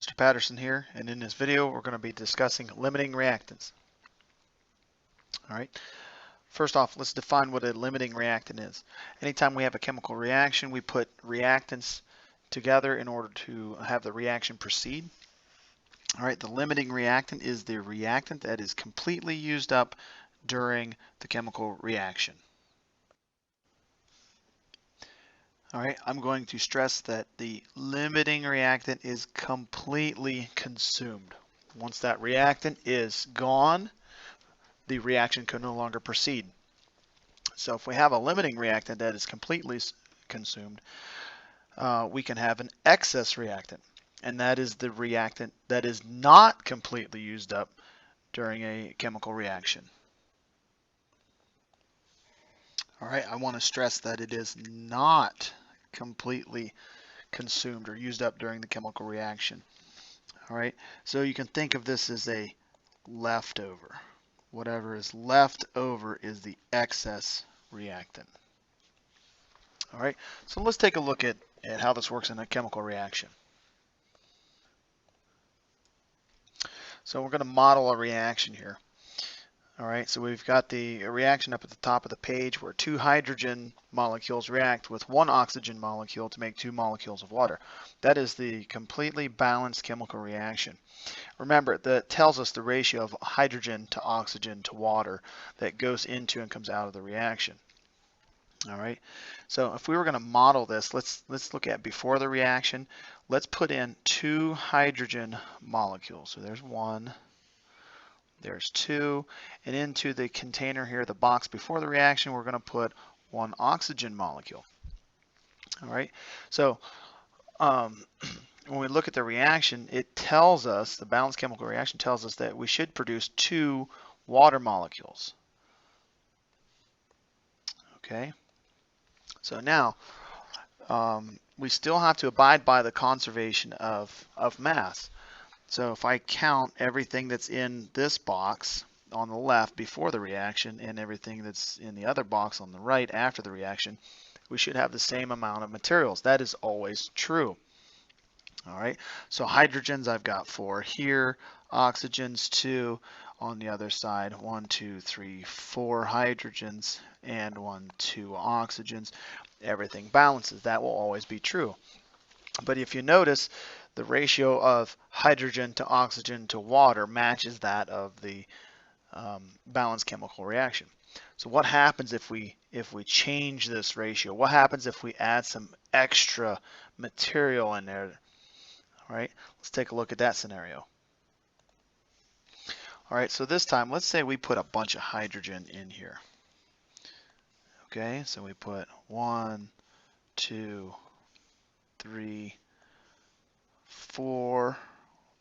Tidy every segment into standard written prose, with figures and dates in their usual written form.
Mr. Patterson here, and in this video we're going to be discussing limiting reactants. Alright, first off, let's define what a limiting reactant is. Anytime we have a chemical reaction, we put reactants together in order to have the reaction proceed. Alright, the limiting reactant is the reactant that is completely used up during the chemical reaction. Alright, I'm going to stress that the limiting reactant is completely consumed. Once that reactant is gone, the reaction can no longer proceed. So if we have a limiting reactant that is completely consumed, we can have an excess reactant, and that is the reactant that is not completely used up during a chemical reaction. All right, I want to stress that it is not completely consumed or used up during the chemical reaction. All right, so you can think of this as a leftover. Whatever is left over is the excess reactant. All right, so let's take a look at how this works in a chemical reaction. So we're going to model a reaction here. All right, so we've got the reaction up at the top of the page where two hydrogen molecules react with one oxygen molecule to make 2 molecules of water. That is the completely balanced chemical reaction. Remember, that tells us the ratio of hydrogen to oxygen to water that goes into and comes out of the reaction. All right, so if we were going to model this, let's look at before the reaction. Let's put in 2 hydrogen molecules. So there's 1. There's 2, and into the container here, the box before the reaction, we're going to put 1 oxygen molecule. All right, so when we look at the reaction, it tells us, the balanced chemical reaction tells us that we should produce 2 water molecules. Okay, so now we still have to abide by the conservation of mass. So if I count everything that's in this box on the left before the reaction and everything that's in the other box on the right after the reaction, we should have the same amount of materials. That is always true. All right, so hydrogens I've got 4 here, oxygens 2 on the other side, 1, 2, 3, 4 hydrogens and 1, 2 oxygens. Everything balances. That will always be true. But if you notice, the ratio of hydrogen to oxygen to water matches that of the balanced chemical reaction. So what happens if we change this ratio? What happens if we add some extra material in there? All right, let's take a look at that scenario. All right, so this time, let's say we put a bunch of hydrogen in here. Okay, so we put 1, 2, 3, 4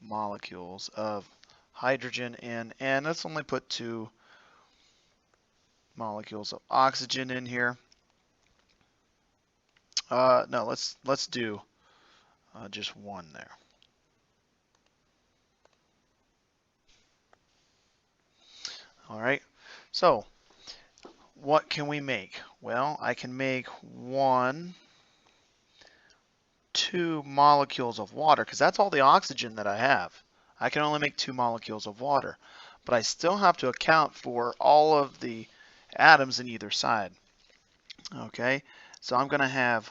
molecules of hydrogen in, and let's only put 2 molecules of oxygen in here. No, let's do just 1 there. All right, so what can we make? Well, I can make 2 molecules of water, because that's all the oxygen that I have. I can only make 2 molecules of water, but I still have to account for all of the atoms in either side. Okay, so I'm going to have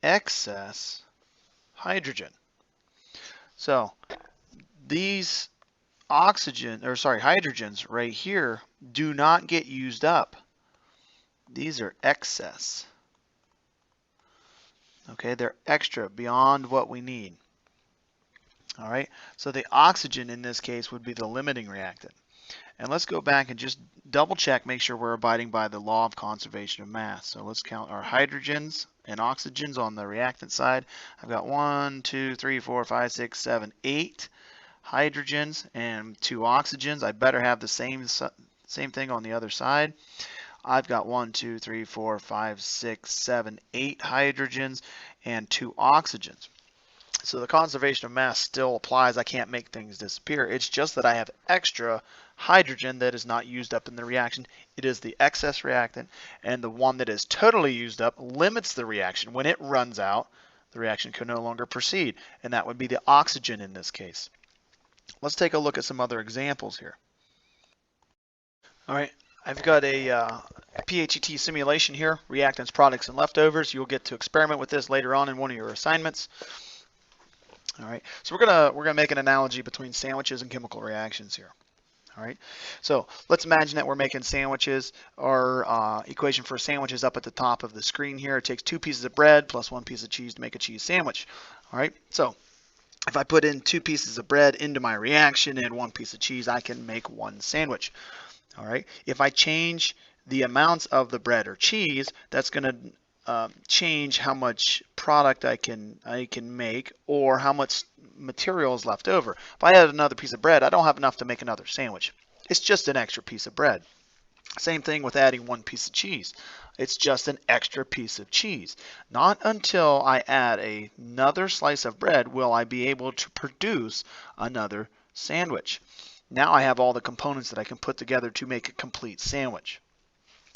excess hydrogen. So these hydrogens right here do not get used up. These are excess. Okay, they're extra beyond what we need. All right, so the oxygen in this case would be the limiting reactant. And let's go back and just double check, make sure we're abiding by the law of conservation of mass. So let's count our hydrogens and oxygens on the reactant side. I've got 1, 2, 3, 4, 5, 6, 7, 8 hydrogens and 2 oxygens. I better have the same thing on the other side. I've got 1, 2, 3, 4, 5, 6, 7, 8 hydrogens and 2 oxygens. So the conservation of mass still applies. I can't make things disappear. It's just that I have extra hydrogen that is not used up in the reaction. It is the excess reactant, and the one that is totally used up limits the reaction. When it runs out, the reaction can no longer proceed, and that would be the oxygen in this case. Let's take a look at some other examples here. All right, I've got a PHET simulation here, reactants, products, and leftovers. You'll get to experiment with this later on in one of your assignments. All right, so we're gonna make an analogy between sandwiches and chemical reactions here. All right, so let's imagine that we're making sandwiches. Our equation for a sandwich is up at the top of the screen here. It takes 2 pieces of bread plus 1 piece of cheese to make a cheese sandwich. All right, so if I put in 2 pieces of bread into my reaction and 1 piece of cheese, I can make 1 sandwich. All right, if I change the amounts of the bread or cheese, that's going to change how much product I can make or how much material is left over. If I add another piece of bread, I don't have enough to make another sandwich. It's just an extra piece of bread. Same thing with adding 1 piece of cheese. It's just an extra piece of cheese. Not until I add another slice of bread will I be able to produce another sandwich. Now I have all the components that I can put together to make a complete sandwich.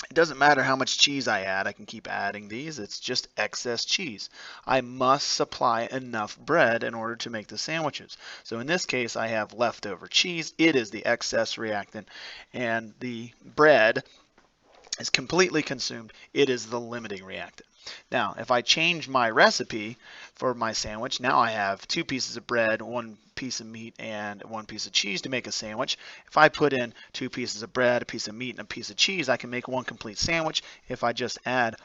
It doesn't matter how much cheese I add. I can keep adding these. It's just excess cheese. I must supply enough bread in order to make the sandwiches. So in this case, I have leftover cheese. It is the excess reactant, and the bread is completely consumed. It is the limiting reactant. Now, if I change my recipe for my sandwich, now I have 2 pieces of bread, 1 piece of meat, and 1 piece of cheese to make a sandwich. If I put in 2 pieces of bread, a piece of meat, and a piece of cheese, I can make 1 complete sandwich. If I just add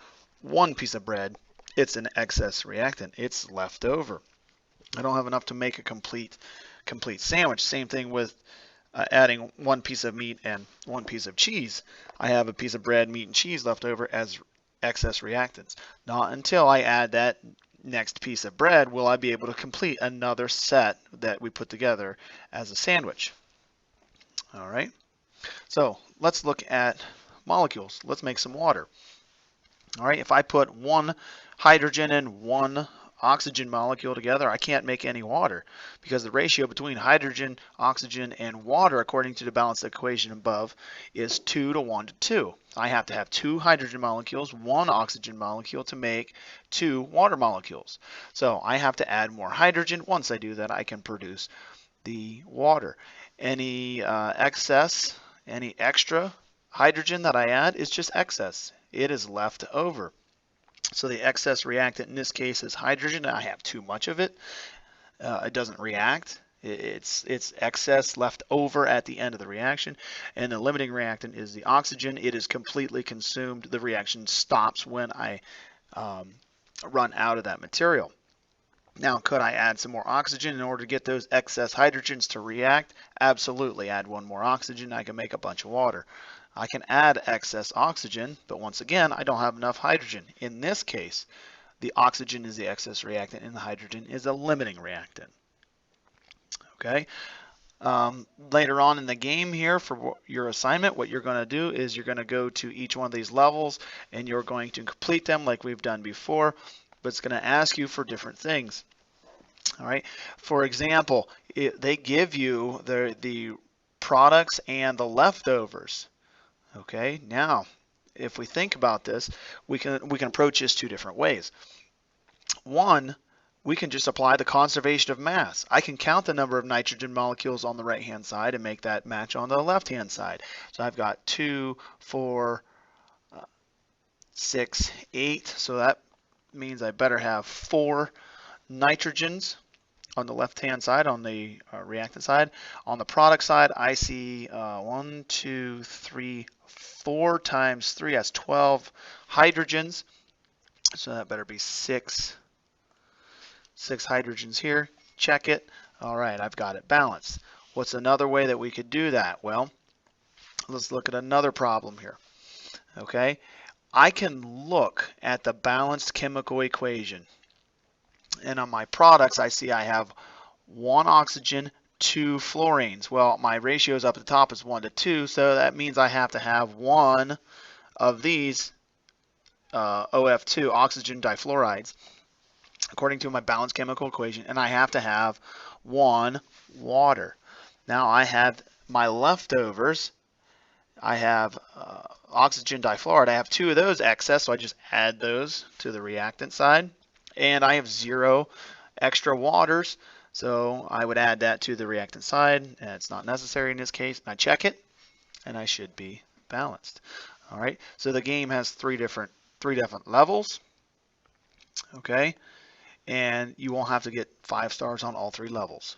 1 piece of bread, it's an excess reactant. It's left over. I don't have enough to make a complete sandwich. Same thing with adding 1 piece of meat and 1 piece of cheese. I have a piece of bread, meat, and cheese left over as excess reactants. Not until I add that next piece of bread will I be able to complete another set that we put together as a sandwich. All right, so let's look at molecules. Let's make some water. All right, if I put 1 hydrogen and 1 oxygen molecule together, I can't make any water because the ratio between hydrogen, oxygen, and water, according to the balanced equation above, is 2 to 1 to 2. I have to have 2 hydrogen molecules, 1 oxygen molecule to make 2 water molecules. So I have to add more hydrogen. Once I do that, I can produce the water. Any excess, any extra hydrogen that I add is just excess. It is left over. So the excess reactant in this case is hydrogen. I have too much of it. It doesn't react. It's excess left over at the end of the reaction. And the limiting reactant is the oxygen. It is completely consumed. The reaction stops when I run out of that material. Now, could I add some more oxygen in order to get those excess hydrogens to react? Absolutely. Add 1 more oxygen. I can make a bunch of water. I can add excess oxygen, but once again, I don't have enough hydrogen. In this case, the oxygen is the excess reactant and the hydrogen is a limiting reactant. Okay. Later on in the game here for your assignment, what you're going to do is you're going to go to each one of these levels and you're going to complete them like we've done before, but it's going to ask you for different things. All right. For example, they give you the products and the leftovers. Okay, now if we think about this, we can approach this 2 different ways. One, we can just apply the conservation of mass. I can count the number of nitrogen molecules on the right hand side and make that match on the left hand side. So I've got 2, 4, 6, 8. So that means I better have 4 nitrogens on the left hand side, on the reactant side. On the product side, I see 1, 2, 3, 4 times 3, that's 12 hydrogens. So that better be 6 hydrogens here. Check it. All right, I've got it balanced. What's another way that we could do that? Well, let's look at another problem here. Okay, I can look at the balanced chemical equation. And on my products, I see I have 1 oxygen, 2 fluorines. Well, my ratios up at the top is 1 to 2, so that means I have to have 1 of these OF2, oxygen difluorides, according to my balanced chemical equation, and I have to have 1 water. Now I have my leftovers, I have oxygen difluoride. I have 2 of those excess, so I just add those to the reactant side. And I have 0 extra waters, so I would add that to the reactant side. And it's not necessary in this case. I check it, and I should be balanced. All right, so the game has three different levels. Okay, and you won't have to get 5 stars on all 3 levels.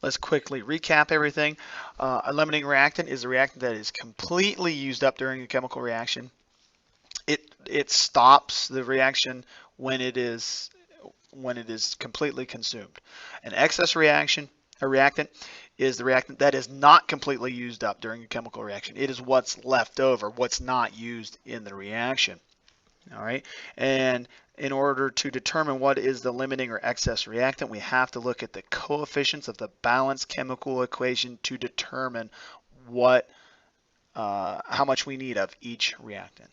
Let's quickly recap everything. A limiting reactant is a reactant that is completely used up during a chemical reaction. It stops the reaction when it is completely consumed. An excess reaction, a reactant, is the reactant that is not completely used up during a chemical reaction. It is what's left over, what's not used in the reaction. All right, and in order to determine what is the limiting or excess reactant, we have to look at the coefficients of the balanced chemical equation to determine how much we need of each reactant.